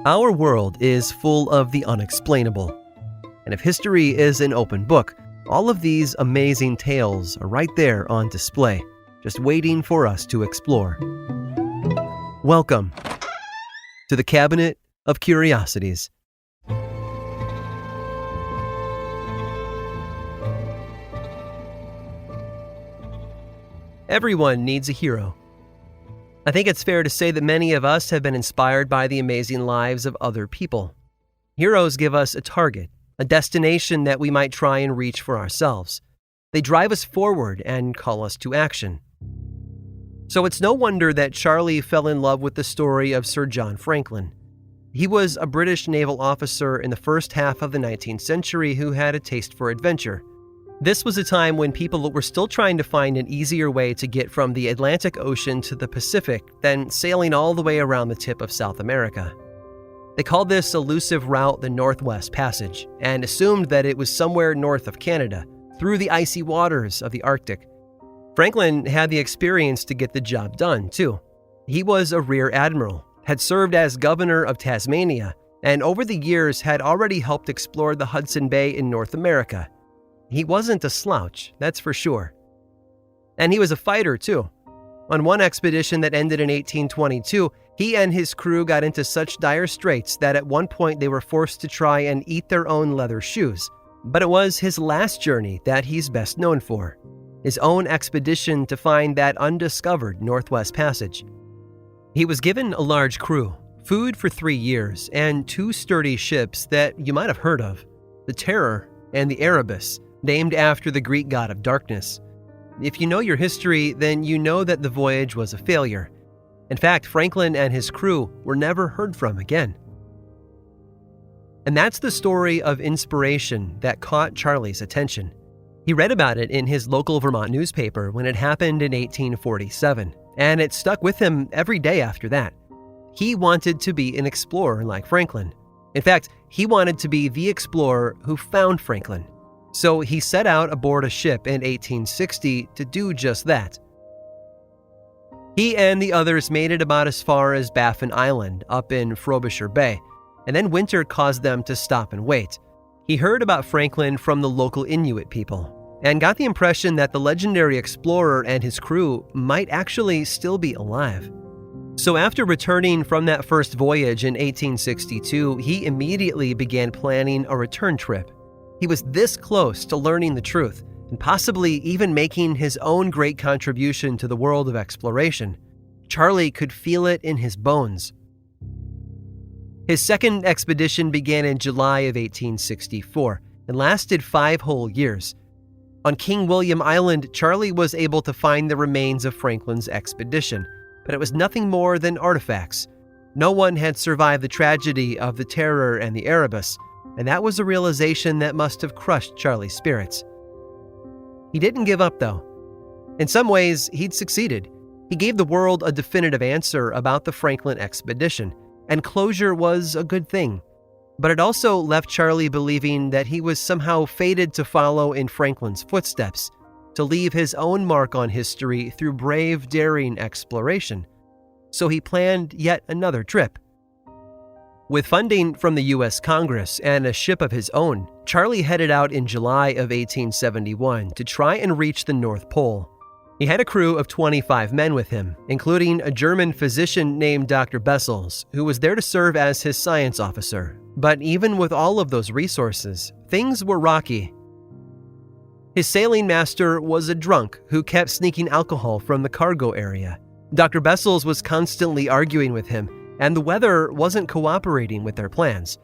Our world is full of the unexplainable. And if history is an open book, all of these amazing tales are right there on display, just waiting for us to explore. Welcome to the Cabinet of Curiosities. Everyone needs a hero. I think it's fair to say that many of us have been inspired by the amazing lives of other people. Heroes give us a target, a destination that we might try and reach for ourselves. They drive us forward and call us to action. So it's no wonder that Charlie fell in love with the story of Sir John Franklin. He was a British naval officer in the first half of the 19th century who had a taste for adventure. This was a time when people were still trying to find an easier way to get from the Atlantic Ocean to the Pacific than sailing all the way around the tip of South America. They called this elusive route the Northwest Passage and assumed that it was somewhere north of Canada, through the icy waters of the Arctic. Franklin had the experience to get the job done, too. He was a rear admiral, had served as governor of Tasmania, and over the years had already helped explore the Hudson Bay in North America. He wasn't a slouch, that's for sure. And he was a fighter, too. On one expedition that ended in 1822, he and his crew got into such dire straits that at one point they were forced to try and eat their own leather shoes. But it was his last journey that he's best known for, his own expedition to find that undiscovered Northwest Passage. He was given a large crew, food for 3 years, and 2 sturdy ships that you might have heard of, the Terror and the Erebus, named after the Greek god of darkness. If you know your history, then you know that the voyage was a failure. In fact, Franklin and his crew were never heard from again. And that's the story of inspiration that caught Charlie's attention. He read about it in his local Vermont newspaper when it happened in 1847, and it stuck with him every day after that. He wanted to be an explorer like Franklin. In fact, he wanted to be the explorer who found Franklin. So he set out aboard a ship in 1860 to do just that. He and the others made it about as far as Baffin Island up in Frobisher Bay, and then winter caused them to stop and wait. He heard about Franklin from the local Inuit people, and got the impression that the legendary explorer and his crew might actually still be alive. So after returning from that first voyage in 1862, he immediately began planning a return trip. He was this close to learning the truth, and possibly even making his own great contribution to the world of exploration. Charlie could feel it in his bones. His second expedition began in July of 1864 and lasted 5 whole years. On King William Island, Charlie was able to find the remains of Franklin's expedition, but it was nothing more than artifacts. No one had survived the tragedy of the Terror and the Erebus, and that was a realization that must have crushed Charlie's spirits. He didn't give up, though. In some ways, he'd succeeded. He gave the world a definitive answer about the Franklin expedition, and closure was a good thing. But it also left Charlie believing that he was somehow fated to follow in Franklin's footsteps, to leave his own mark on history through brave, daring exploration. So he planned yet another trip. With funding from the U.S. Congress and a ship of his own, Charlie headed out in July of 1871 to try and reach the North Pole. He had a crew of 25 men with him, including a German physician named Dr. Bessels, who was there to serve as his science officer. But even with all of those resources, things were rocky. His sailing master was a drunk who kept sneaking alcohol from the cargo area. Dr. Bessels was constantly arguing with him, and the weather wasn't cooperating with their plans.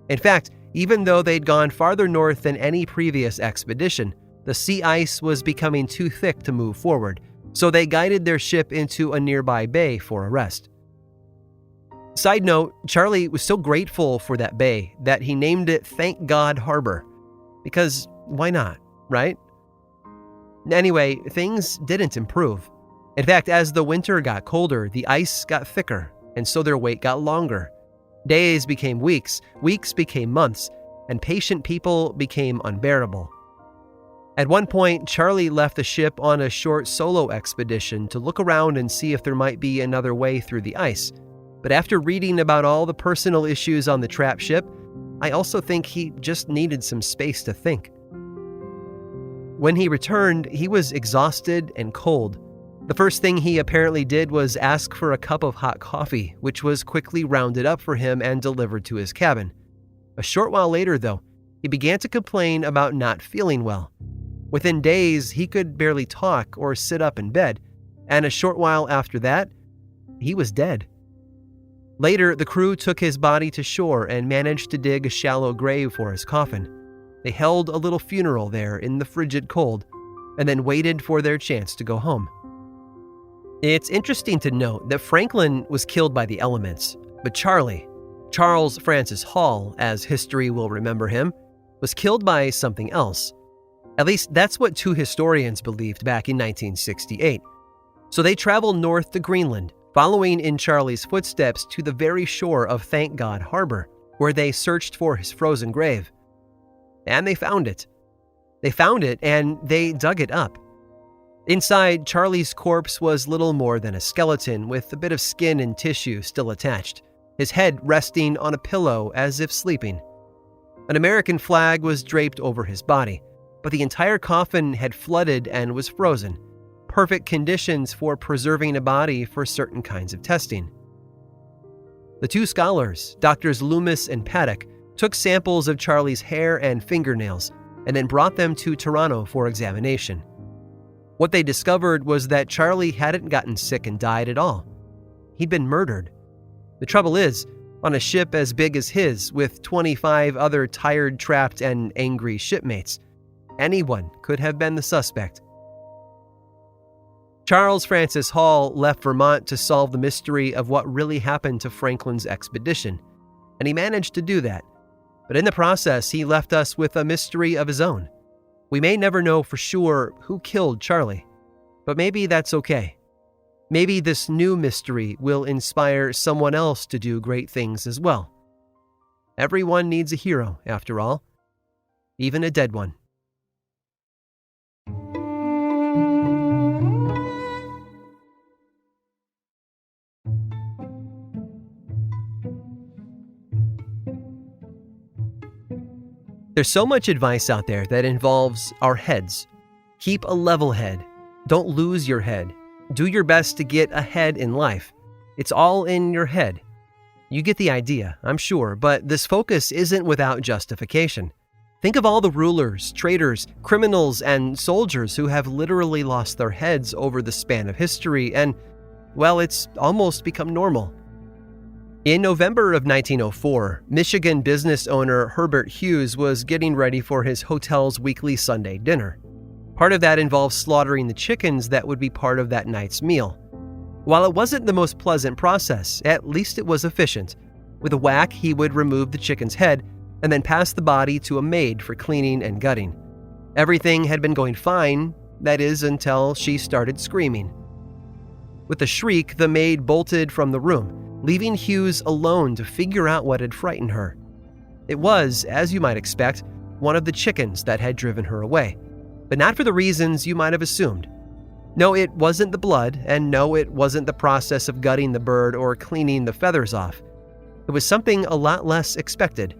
In fact, even though they'd gone farther north than any previous expedition, the sea ice was becoming too thick to move forward, so they guided their ship into a nearby bay for a rest. Side note, Charlie was so grateful for that bay that he named it Thank God Harbor. Because why not, right? Anyway, things didn't improve. In fact, as the winter got colder, the ice got thicker, and so their wait got longer. Days became weeks, weeks became months, and patient people became unbearable. At one point, Charlie left the ship on a short solo expedition to look around and see if there might be another way through the ice. But after reading about all the personal issues on the trap ship, I also think he just needed some space to think. When he returned, he was exhausted and cold. The first thing he apparently did was ask for a cup of hot coffee, which was quickly rounded up for him and delivered to his cabin. A short while later, though, he began to complain about not feeling well. Within days, he could barely talk or sit up in bed, and a short while after that, he was dead. Later, the crew took his body to shore and managed to dig a shallow grave for his coffin. They held a little funeral there in the frigid cold, and then waited for their chance to go home. It's interesting to note that Franklin was killed by the elements, but Charles Francis Hall, as history will remember him, was killed by something else. At least that's what two historians believed back in 1968. So they traveled north to Greenland, following in Charlie's footsteps to the very shore of Thank God Harbor, where they searched for his frozen grave. And they found it. They found it and they dug it up. Inside, Charlie's corpse was little more than a skeleton with a bit of skin and tissue still attached, his head resting on a pillow as if sleeping. An American flag was draped over his body, but the entire coffin had flooded and was frozen. Perfect conditions for preserving a body for certain kinds of testing. The two scholars, Drs. Loomis and Paddock, took samples of Charlie's hair and fingernails and then brought them to Toronto for examination. What they discovered was that Charlie hadn't gotten sick and died at all. He'd been murdered. The trouble is, on a ship as big as his, with 25 other tired, trapped, and angry shipmates, anyone could have been the suspect. Charles Francis Hall left Vermont to solve the mystery of what really happened to Franklin's expedition, and he managed to do that. But in the process, he left us with a mystery of his own. We may never know for sure who killed Charlie, but maybe that's okay. Maybe this new mystery will inspire someone else to do great things as well. Everyone needs a hero, after all, even a dead one. There's so much advice out there that involves our heads. Keep a level head. Don't lose your head. Do your best to get ahead in life. It's all in your head. You get the idea, I'm sure, but this focus isn't without justification. Think of all the rulers, traitors, criminals, and soldiers who have literally lost their heads over the span of history, and, well, it's almost become normal. In November of 1904, Michigan business owner Herbert Hughes was getting ready for his hotel's weekly Sunday dinner. Part of that involved slaughtering the chickens that would be part of that night's meal. While it wasn't the most pleasant process, at least it was efficient. With a whack, he would remove the chicken's head and then pass the body to a maid for cleaning and gutting. Everything had been going fine, that is, until she started screaming. With a shriek, the maid bolted from the room, leaving Hughes alone to figure out what had frightened her. It was, as you might expect, one of the chickens that had driven her away, but not for the reasons you might have assumed. No, it wasn't the blood, and no, it wasn't the process of gutting the bird or cleaning the feathers off. It was something a lot less expected.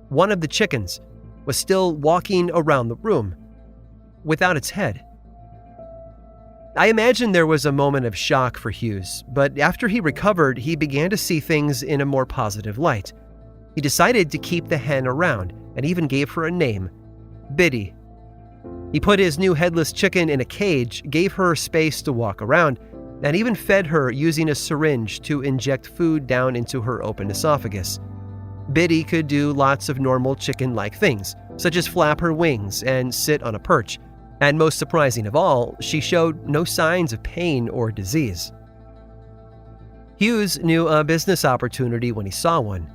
One of the chickens was still walking around the room, without its head. I imagine there was a moment of shock for Hughes, but after he recovered, he began to see things in a more positive light. He decided to keep the hen around and even gave her a name, Biddy. He put his new headless chicken in a cage, gave her space to walk around, and even fed her using a syringe to inject food down into her open esophagus. Biddy could do lots of normal chicken-like things, such as flap her wings and sit on a perch. And most surprising of all, she showed no signs of pain or disease. Hughes knew a business opportunity when he saw one.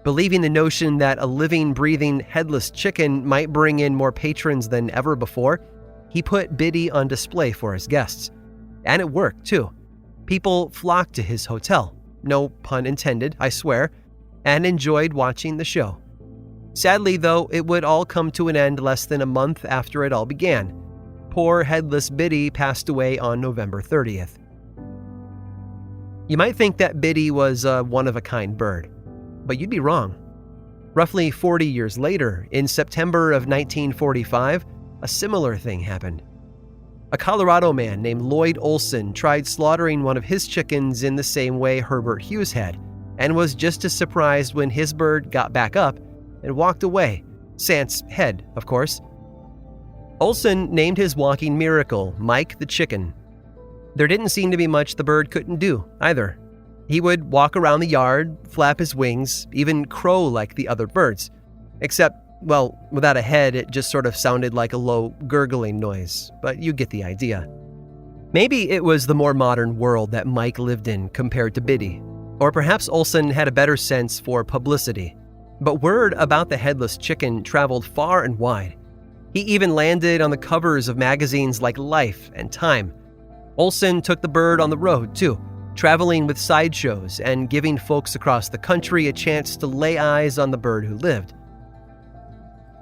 Believing the notion that a living, breathing, headless chicken might bring in more patrons than ever before, he put Biddy on display for his guests. And it worked, too. People flocked to his hotel, no pun intended, I swear, and enjoyed watching the show. Sadly, though, it would all come to an end less than a month after it all began. Poor headless Biddy passed away on November 30th. You might think that Biddy was a one-of-a-kind bird, but you'd be wrong. Roughly 40 years later, in September of 1945, a similar thing happened. A Colorado man named Lloyd Olson tried slaughtering one of his chickens in the same way Herbert Hughes had, and was just as surprised when his bird got back up and walked away, sans head, of course. Olson named his walking miracle Mike the Chicken. There didn't seem to be much the bird couldn't do, either. He would walk around the yard, flap his wings, even crow like the other birds. Except, well, without a head, it just sort of sounded like a low, gurgling noise, but you get the idea. Maybe it was the more modern world that Mike lived in compared to Biddy, or perhaps Olson had a better sense for publicity. But word about the headless chicken traveled far and wide. He even landed on the covers of magazines like Life and Time. Olson took the bird on the road, too, traveling with sideshows and giving folks across the country a chance to lay eyes on the bird who lived.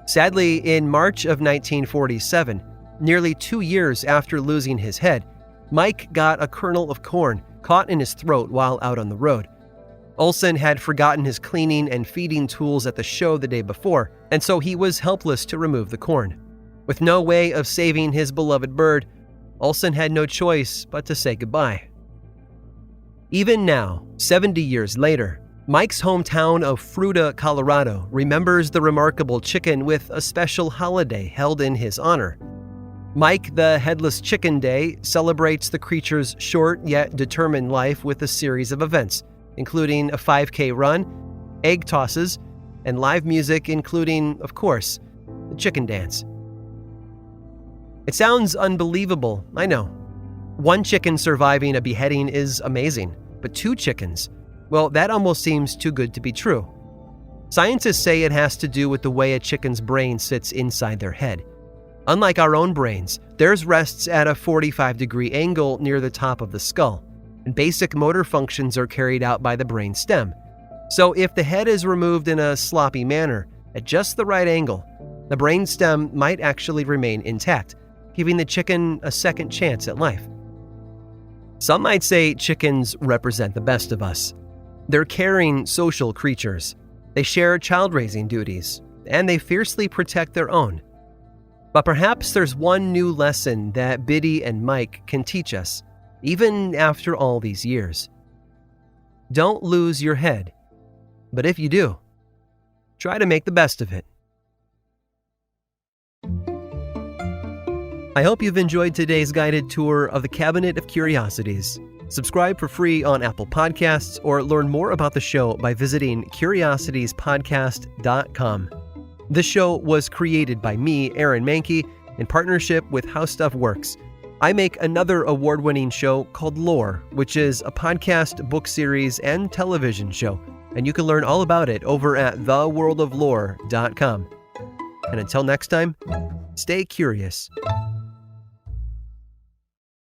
Sadly, in March of 1947, nearly 2 years after losing his head, Mike got a kernel of corn caught in his throat while out on the road. Olson had forgotten his cleaning and feeding tools at the show the day before, and so he was helpless to remove the corn. With no way of saving his beloved bird, Olson had no choice but to say goodbye. Even now, 70 years later, Mike's hometown of Fruita, Colorado, remembers the remarkable chicken with a special holiday held in his honor. Mike the Headless Chicken Day celebrates the creature's short yet determined life with a series of events, including a 5K run, egg tosses, and live music, including, of course, the chicken dance. It sounds unbelievable, I know. One chicken surviving a beheading is amazing, but 2 chickens, well, that almost seems too good to be true. Scientists say it has to do with the way a chicken's brain sits inside their head. Unlike our own brains, theirs rests at a 45-degree angle near the top of the skull, and basic motor functions are carried out by the brain stem. So if the head is removed in a sloppy manner, at just the right angle, the brain stem might actually remain intact, giving the chicken a second chance at life. Some might say chickens represent the best of us. They're caring, social creatures. They share child-raising duties, and they fiercely protect their own. But perhaps there's one new lesson that Biddy and Mike can teach us, even after all these years. Don't lose your head, but if you do, try to make the best of it. I hope you've enjoyed today's guided tour of the Cabinet of Curiosities. Subscribe for free on Apple Podcasts or learn more about the show by visiting curiositiespodcast.com. This show was created by me, Aaron Mahnke, in partnership with How Stuff Works. I make another award-winning show called Lore, which is a podcast, book series, and television show, and you can learn all about it over at theworldoflore.com. And until next time, stay curious.